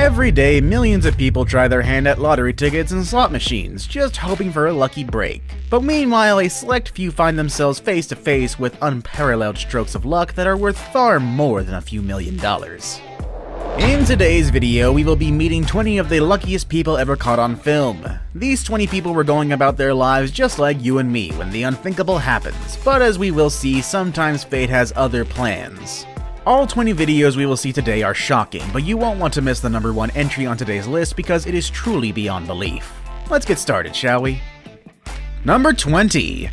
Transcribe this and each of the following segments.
Every day, millions of people try their hand at lottery tickets and slot machines, just hoping for a lucky break. But meanwhile, a select few find themselves face to face with unparalleled strokes of luck that are worth far more than a few $1,000,000. In today's video, we will be meeting 20 of the luckiest people ever caught on film. These 20 people were going about their lives just like you and me when the unthinkable happens, but as we will see, sometimes fate has other plans. All 20 videos we will see today are shocking, but you won't want to miss the number 1 entry on today's list because it is truly beyond belief. Let's get started, shall we? Number 20.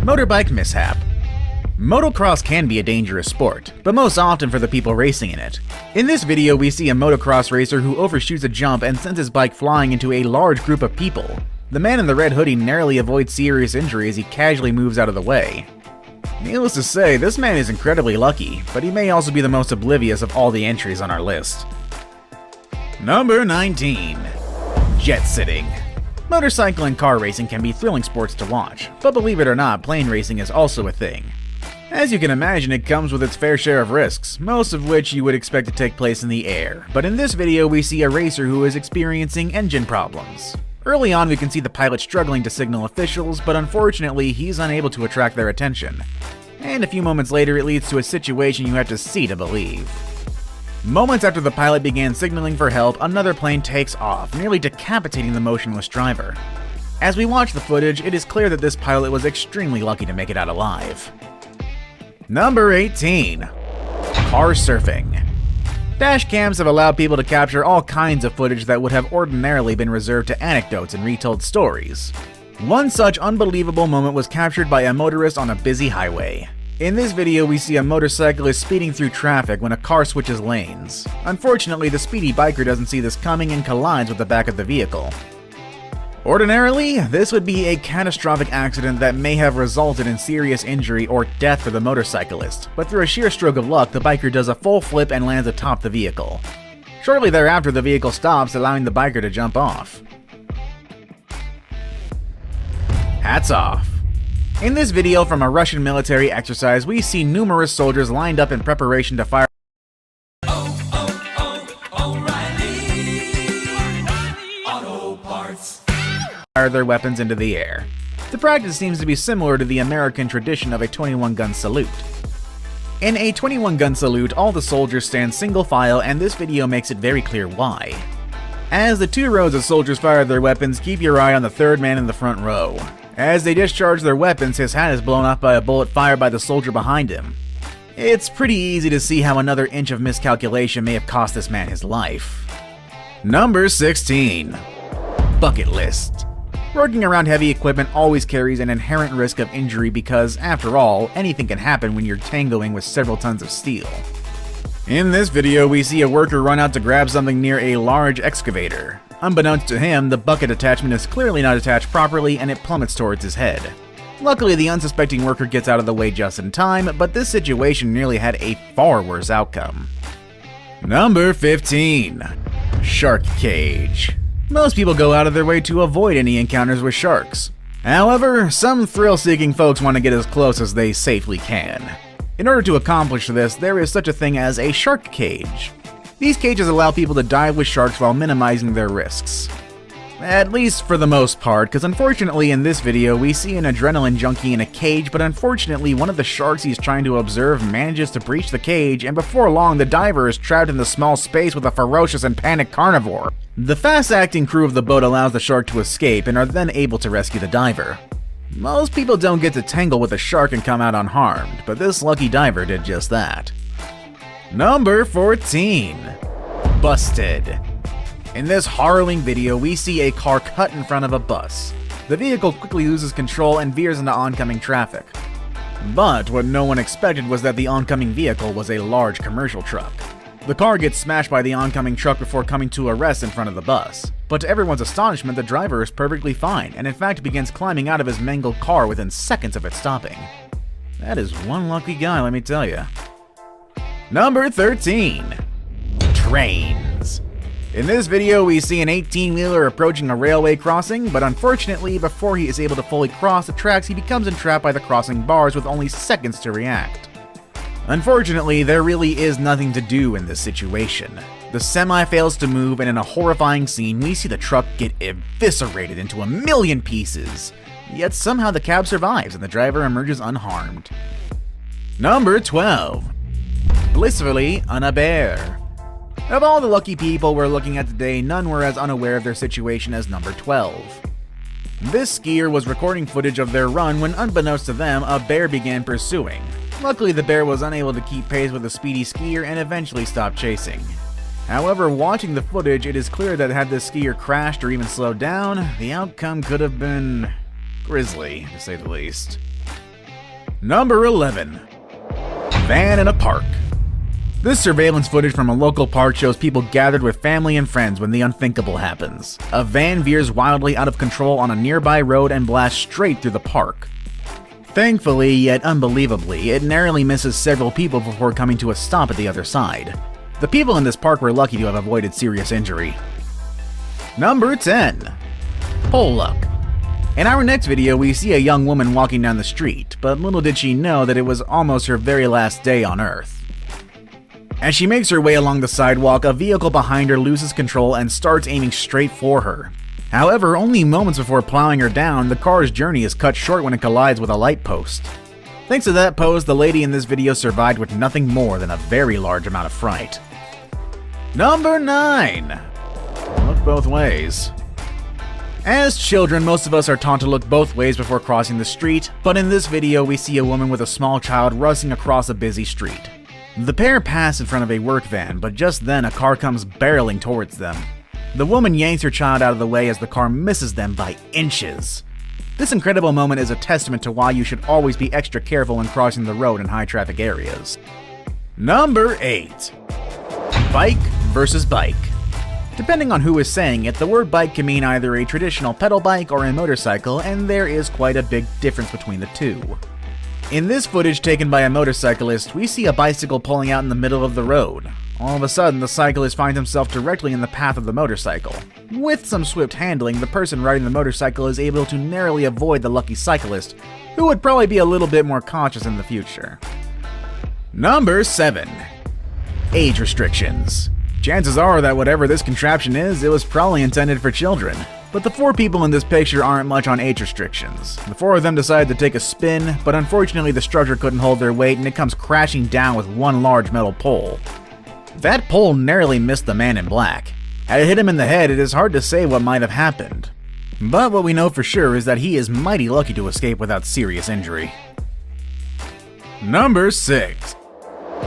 Motorbike mishap. Motocross can be a dangerous sport, but most often for the people racing in it. In this video, we see a motocross racer who overshoots a jump and sends his bike flying into a large group of people. The man in the red hoodie narrowly avoids serious injury as he casually moves out of the way. Needless to say, this man is incredibly lucky, but he may also be the most oblivious of all the entries on our list. Number 19. Jet sitting. Motorcycle and car racing can be thrilling sports to watch, but believe it or not, plane racing is also a thing. As you can imagine, it comes with its fair share of risks, most of which you would expect to take place in the air, but in this video we see a racer who is experiencing engine problems. Early on we can see the pilot struggling to signal officials, but unfortunately he's unable to attract their attention. And a few moments later it leads to a situation you have to see to believe. Moments after the pilot began signaling for help, another plane takes off, nearly decapitating the motionless driver. As we watch the footage, it is clear that this pilot was extremely lucky to make it out alive. Number 18. Car surfing. Dash cams have allowed people to capture all kinds of footage that would have ordinarily been reserved to anecdotes and retold stories. One such unbelievable moment was captured by a motorist on a busy highway. In this video, we see a motorcyclist speeding through traffic when a car switches lanes. Unfortunately, the speedy biker doesn't see this coming and collides with the back of the vehicle. Ordinarily, this would be a catastrophic accident that may have resulted in serious injury or death for the motorcyclist, but through a sheer stroke of luck, the biker does a full flip and lands atop the vehicle. Shortly thereafter, the vehicle stops, allowing the biker to jump off. Hats off. In this video from a Russian military exercise, we see numerous soldiers lined up in preparation to fire their weapons into the air. The practice seems to be similar to the American tradition of a 21-gun salute. In a 21-gun salute, all the soldiers stand single file, and this video makes it very clear why. As the 2 rows of soldiers fire their weapons, keep your eye on the 3rd man in the front row. As they discharge their weapons, his hat is blown off by a bullet fired by the soldier behind him. It's pretty easy to see how another inch of miscalculation may have cost this man his life. Number 16. Bucket list. Working around heavy equipment always carries an inherent risk of injury because, after all, anything can happen when you're tangoing with several tons of steel. In this video, we see a worker run out to grab something near a large excavator. Unbeknownst to him, the bucket attachment is clearly not attached properly and it plummets towards his head. Luckily, the unsuspecting worker gets out of the way just in time, but this situation nearly had a far worse outcome. Number 15. Shark cage. Most people go out of their way to avoid any encounters with sharks. However, some thrill-seeking folks want to get as close as they safely can. In order to accomplish this, there is such a thing as a shark cage. These cages allow people to dive with sharks while minimizing their risks. At least for the most part, because unfortunately in this video we see an adrenaline junkie in a cage, but unfortunately one of the sharks he's trying to observe manages to breach the cage, and before long the diver is trapped in the small space with a ferocious and panicked carnivore. The fast-acting crew of the boat allows the shark to escape and are then able to rescue the diver. Most people don't get to tangle with a shark and come out unharmed, but this lucky diver did just that. Number 14. Busted. In this harrowing video, we see a car cut in front of a bus. The vehicle quickly loses control and veers into oncoming traffic. But what no one expected was that the oncoming vehicle was a large commercial truck. The car gets smashed by the oncoming truck before coming to a rest in front of the bus. But to everyone's astonishment, the driver is perfectly fine, and in fact begins climbing out of his mangled car within seconds of it stopping. That is one lucky guy, let me tell you. Number 13. Trains. In this video, we see an 18-wheeler approaching a railway crossing, but unfortunately, before he is able to fully cross the tracks, he becomes entrapped by the crossing bars with only seconds to react. Unfortunately, there really is nothing to do in this situation. The semi fails to move, and in a horrifying scene, we see the truck get eviscerated into a million pieces. Yet somehow the cab survives and the driver emerges unharmed. Number 12. Blissfully unaware. Of all the lucky people we're looking at today, none were as unaware of their situation as number 12. This skier was recording footage of their run when, unbeknownst to them, a bear began pursuing. Luckily, the bear was unable to keep pace with the speedy skier and eventually stopped chasing. However, watching the footage, it is clear that had this skier crashed or even slowed down, the outcome could have been grisly, to say the least. Number 11. Van in a park. This surveillance footage from a local park shows people gathered with family and friends when the unthinkable happens. A van veers wildly out of control on a nearby road and blasts straight through the park. Thankfully, yet unbelievably, it narrowly misses several people before coming to a stop at the other side. The people in this park were lucky to have avoided serious injury. Number 10. Pole luck. In our next video, we see a young woman walking down the street, but little did she know that it was almost her very last day on Earth. As she makes her way along the sidewalk, a vehicle behind her loses control and starts aiming straight for her. However, only moments before plowing her down, the car's journey is cut short when it collides with a light post. Thanks to that post, the lady in this video survived with nothing more than a very large amount of fright. Number 9. Look both ways. As children, most of us are taught to look both ways before crossing the street, but in this video we see a woman with a small child rushing across a busy street. The pair pass in front of a work van, but just then a car comes barreling towards them. The woman yanks her child out of the way as the car misses them by inches. This incredible moment is a testament to why you should always be extra careful when crossing the road in high traffic areas. Number 8. Bike versus bike. Depending on who is saying it, the word bike can mean either a traditional pedal bike or a motorcycle, and there is quite a big difference between the two. In this footage taken by a motorcyclist, we see a bicycle pulling out in the middle of the road. All of a sudden, the cyclist finds himself directly in the path of the motorcycle. With some swift handling, the person riding the motorcycle is able to narrowly avoid the lucky cyclist, who would probably be a little bit more cautious in the future. Number 7. Age restrictions. Chances are that whatever this contraption is, it was probably intended for children. But the 4 people in this picture aren't much on age restrictions. The 4 of them decide to take a spin, but unfortunately the structure couldn't hold their weight and it comes crashing down with one large metal pole. That pole narrowly missed the man in black. Had it hit him in the head, it is hard to say what might have happened. But what we know for sure is that he is mighty lucky to escape without serious injury. Number 6.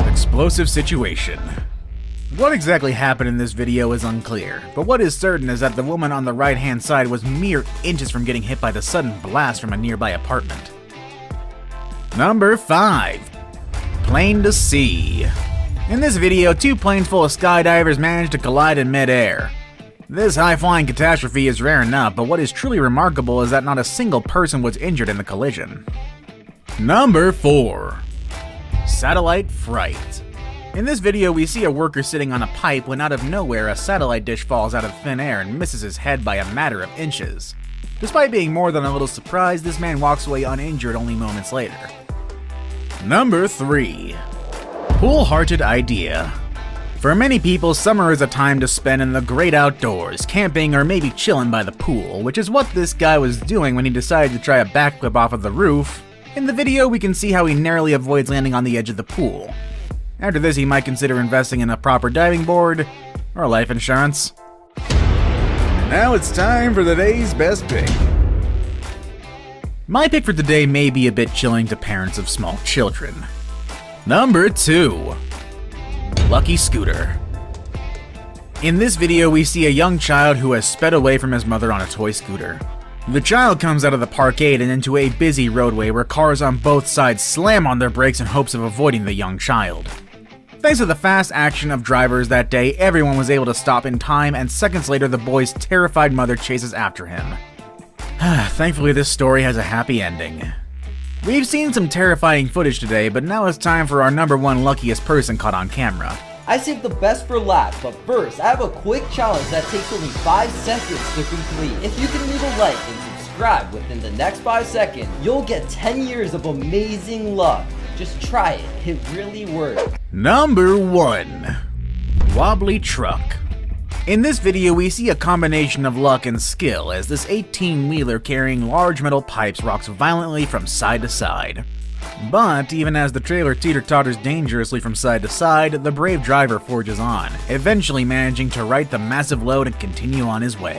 Explosive situation. What exactly happened in this video is unclear, but what is certain is that the woman on the right hand side was mere inches from getting hit by the sudden blast from a nearby apartment. Number 5. Plane to sea. In this video, 2 planes full of skydivers managed to collide in mid-air. This high-flying catastrophe is rare enough, but what is truly remarkable is that not a single person was injured in the collision. Number 4. Satellite fright. In this video, we see a worker sitting on a pipe when out of nowhere a satellite dish falls out of thin air and misses his head by a matter of inches. Despite being more than a little surprised, this man walks away uninjured only moments later. Number 3. Cool-hearted idea. For many people, summer is a time to spend in the great outdoors, camping or maybe chilling by the pool, which is what this guy was doing when he decided to try a backflip off of the roof. In the video, we can see how he narrowly avoids landing on the edge of the pool. After this, he might consider investing in a proper diving board or life insurance. Now it's time for the day's best pick. My pick for today may be a bit chilling to parents of small children. Number 2. Lucky scooter. In this video, we see a young child who has sped away from his mother on a toy scooter. The child comes out of the parkade and into a busy roadway where cars on both sides slam on their brakes in hopes of avoiding the young child. Thanks to the fast action of drivers that day, everyone was able to stop in time, and seconds later the boy's terrified mother chases after him. Thankfully, this story has a happy ending. We've seen some terrifying footage today, but now it's time for our number 1 luckiest person caught on camera. I saved the best for last, but first, I have a quick challenge that takes only 5 seconds to complete. If you can leave a like and subscribe within the next 5 seconds, you'll get 10 years of amazing luck. Just try it, it really works. Number 1. Wobbly truck. In this video, we see a combination of luck and skill as this 18-wheeler carrying large metal pipes rocks violently from side to side. But even as the trailer teeter-totters dangerously from side to side, the brave driver forges on, eventually managing to right the massive load and continue on his way.